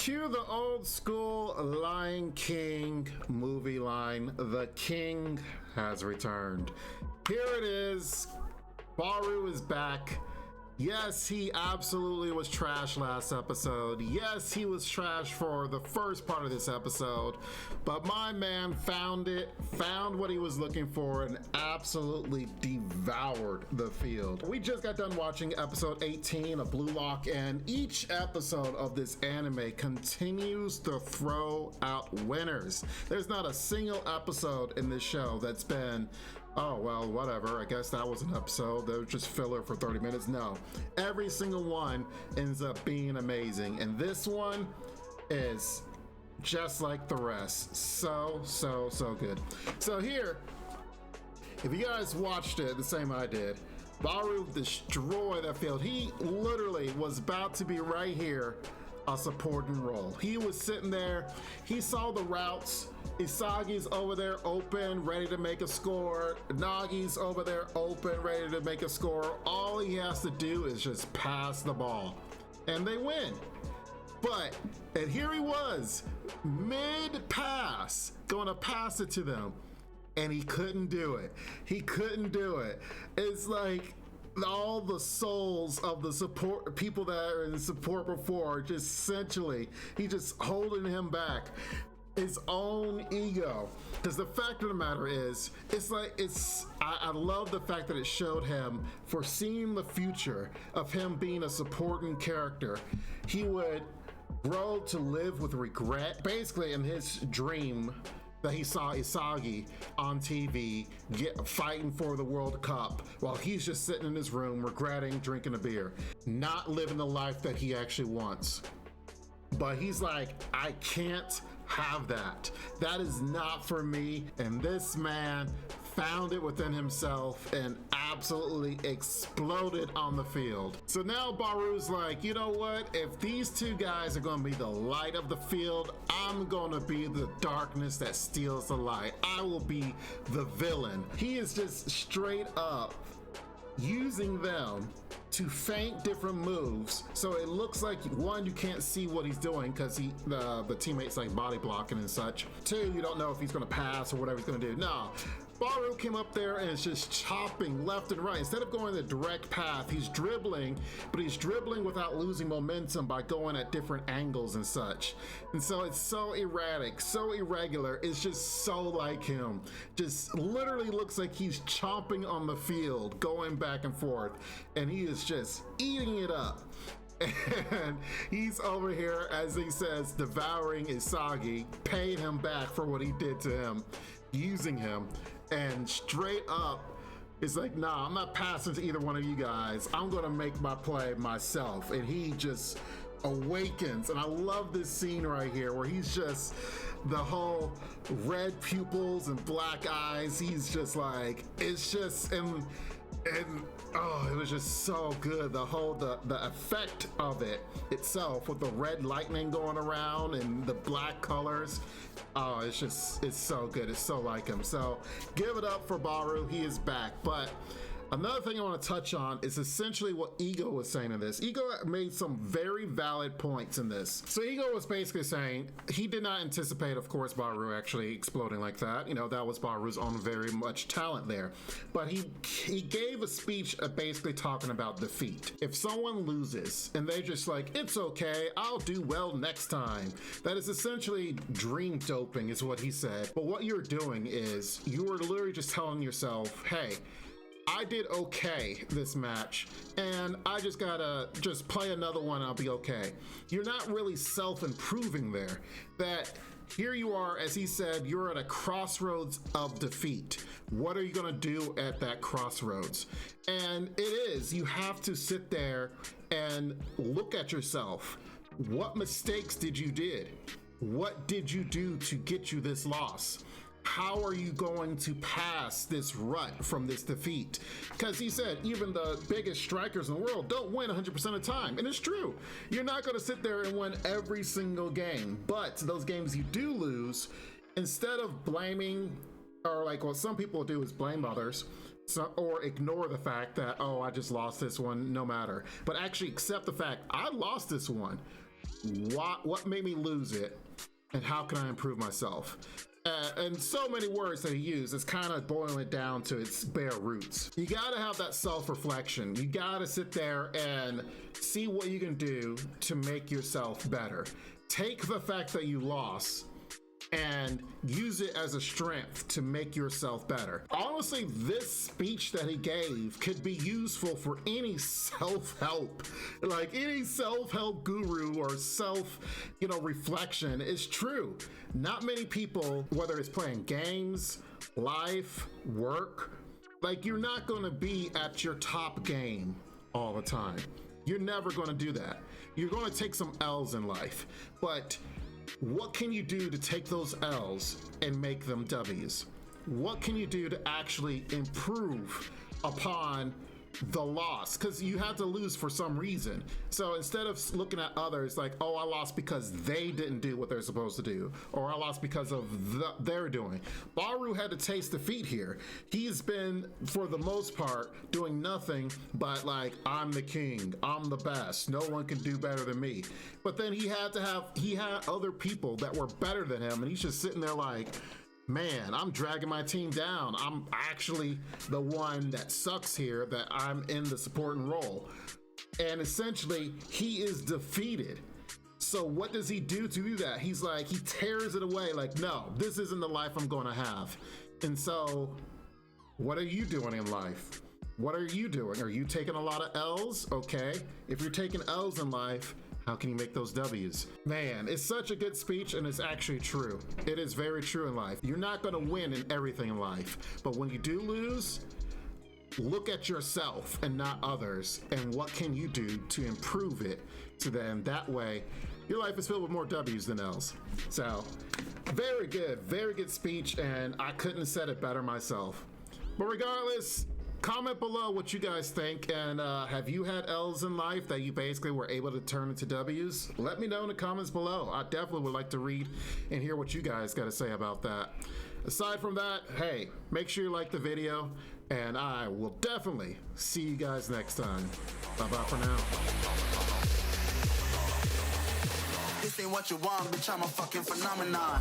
Cue the old school Lion King movie line, the king has returned. Here it is, Barou is back. Yes, he absolutely was trash last episode. Yes, he was trash for the first part of this episode. But my man found what he was looking for, and absolutely devoured the field. We just got done watching episode 18 of Bluelock, and each episode of this anime continues to throw out winners. There's not a single episode in this show that's been, oh, well, whatever, I guess that was an episode, that was just filler for 30 minutes. No, every single one ends up being amazing, and this one is just like the rest. So good. So here, if you guys watched it the same I did, Barou destroyed that field. He literally was about to be right here, a supporting role. He was sitting there, he saw the routes. Isagi's over there open, ready to make a score. Nagi's over there open, ready to make a score. All he has to do is just pass the ball, and they win. And here he was, mid-pass, going to pass it to them, and he couldn't do it. He couldn't do it. It's like all the souls of the support people that are in support before, just essentially, he just holding him back. His own ego, because the fact of the matter is, I love the fact that it showed him foreseeing the future of him being a supporting character. He would grow to live with regret. Basically, in his dream that he saw Isagi on TV fighting for the World Cup while he's just sitting in his room regretting drinking a beer, not living the life that he actually wants. But he's like, I can't have that. That is not for me. And this man found it within himself and absolutely exploded on the field. So now Barou's like, you know what? If these two guys are going to be the light of the field, I'm going to be the darkness that steals the light. I will be the villain. He is just straight up using them to feint different moves, so it looks like, one, you can't see what he's doing because the teammates like body blocking and such. Two, you don't know if he's going to pass or whatever he's going to do. No, Barou came up there and is just chopping left and right. Instead of going the direct path, he's dribbling, but he's dribbling without losing momentum by going at different angles and such. And so it's so erratic, so irregular. It's just so like him. Just literally looks like he's chomping on the field, going back and forth, and he is just eating it up. And he's over here, as he says, devouring Isagi, paying him back for what he did to him, using him, and straight up it's like, nah, I'm not passing to either one of you guys. I'm gonna make my play myself. And he just awakens. And I love this scene right here where he's just the whole red pupils and black eyes. He's just like, it's just, and oh, it was just so good. The effect of it itself with the red lightning going around and the black colors. Oh, it's so good. It's so like him. So give it up for Barou. He is back. But another thing I want to touch on is essentially what Ego was saying in this. Ego made some very valid points in this. So Ego was basically saying he did not anticipate, of course, Barou actually exploding like that. You know, that was Barou's own very much talent there. But he gave a speech basically talking about defeat. If someone loses and they just like, it's okay, I'll do well next time. That is essentially dream doping is what he said. But what you're doing is you are literally just telling yourself, hey, I did okay this match, and I just gotta play another one and I'll be okay. You're not really self-improving there. That here you are, as he said, you're at a crossroads of defeat. What are you gonna do at that crossroads? And it is, you have to sit there and look at yourself. What mistakes did you did? What did you do to get you this loss? How are you going to pass this rut from this defeat? Because he said even the biggest strikers in the world don't win 100% of the time. And it's true. You're not going to sit there and win every single game. But those games you do lose, instead of blaming, or like what some people do is blame others, or ignore the fact that, oh, I just lost this one, no matter. But actually accept the fact, I lost this one. what made me lose it, and how can I improve myself? And so many words that he used, it's kind of boiling it down to its bare roots. You gotta have that self-reflection. You gotta sit there and see what you can do to make yourself better. Take the fact that you lost and use it as a strength to make yourself better. Honestly, this speech that he gave could be useful for any self-help, like any self-help guru or reflection. It's true. Not many people, whether it's playing games, life, work, like you're not gonna be at your top game all the time. You're never gonna do that. You're gonna take some L's in life, but what can you do to take those L's and make them W's? What can you do to actually improve upon the loss? Because you had to lose for some reason. So instead of looking at others like, oh, I lost because they didn't do what they're supposed to do, or I lost because of their doing. Barou had to taste defeat here. He's been, for the most part, doing nothing but like, I'm the king, I'm the best, no one can do better than me. But then he had other people that were better than him, and he's just sitting there like, man, I'm dragging my team down. I'm actually the one that sucks here, that I'm in the supporting role. And essentially, he is defeated. So what does he do to do that? He's like, he tears it away like, no, this isn't the life I'm gonna have. And so, what are you doing in life? What are you doing? Are you taking a lot of L's? Okay. If you're taking L's in life, how can you make those W's? Man, it's such a good speech, and it's actually true. It is very true in life. You're not gonna win in everything in life, but when you do lose, look at yourself and not others, and what can you do to improve it to them? That way, your life is filled with more W's than L's. So, very good speech, and I couldn't have said it better myself. But regardless, comment below what you guys think, and have you had L's in life that you basically were able to turn into W's? Let me know in the comments below. I definitely would like to read and hear what you guys got to say about that. Aside from that, hey, make sure you like the video, and I will definitely see you guys next time. Bye-bye for now. This ain't what you want, bitch, I'm a fucking phenomenon.